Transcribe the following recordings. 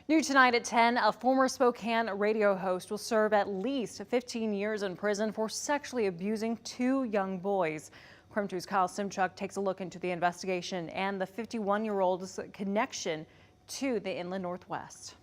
New tonight at 10, a former Spokane radio host will serve at least 15 years in prison for sexually abusing two young boys. KREM 2's Kris Seibers takes a look into the investigation and the 51-year-old's connection to the Inland Northwest.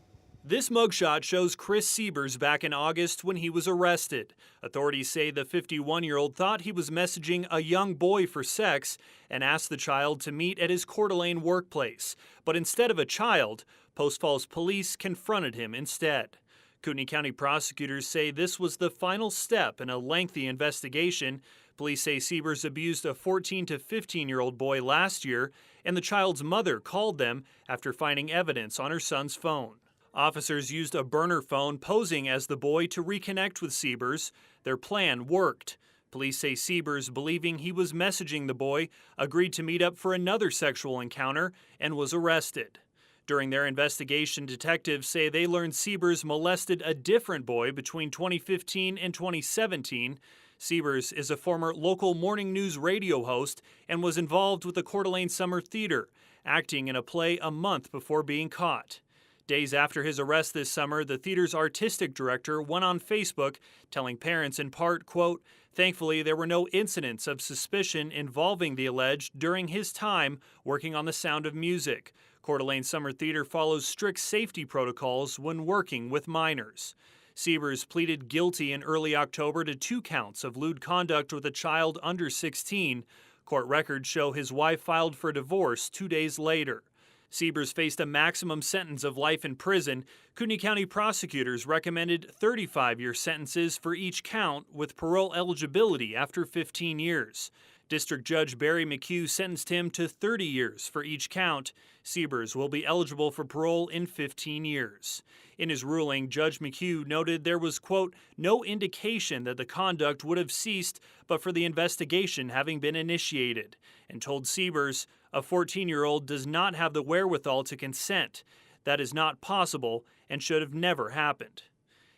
This mugshot shows Kris Seibers back in August when he was arrested. Authorities say the 51-year-old thought he was messaging a young boy for sex and asked the child to meet at his Coeur d'Alene workplace. But instead of a child, Post Falls police confronted him instead. Kootenai County prosecutors say this was the final step in a lengthy investigation. Police say Seibers abused a 14 to 15-year-old boy last year, and the child's mother called them after finding evidence on her son's phone. Officers used a burner phone posing as the boy to reconnect with Seibers. Their plan worked. Police say Seibers, believing he was messaging the boy, agreed to meet up for another sexual encounter and was arrested. During their investigation, detectives say they learned Seibers molested a different boy between 2015 and 2017. Seibers is a former local morning news radio host and was involved with the Coeur d'Alene Summer Theater, acting in a play a month before being caught. Days after his arrest this summer, the theater's artistic director went on Facebook telling parents in part, quote, "Thankfully, there were no incidents of suspicion involving the alleged during his time working on The Sound of Music. Coeur d'Alene Summer Theater follows strict safety protocols when working with minors." Seibers pleaded guilty in early October to 2 counts of lewd conduct with a child under 16. Court records show his wife filed for divorce 2 days later. Seibers faced a maximum sentence of life in prison. Kootenai County prosecutors recommended 35-year sentences for each count with parole eligibility after 15 years. District Judge Barry McHugh sentenced him to 30 years for each count. Seibers will be eligible for parole in 15 years. In his ruling, Judge McHugh noted there was, quote, "no indication that the conduct would have ceased but for the investigation having been initiated," and told Seibers, "a 14-year-old does not have the wherewithal to consent. That is not possible and should have never happened."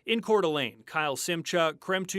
In Coeur d'Alene, Kris Seibers, KREM 2.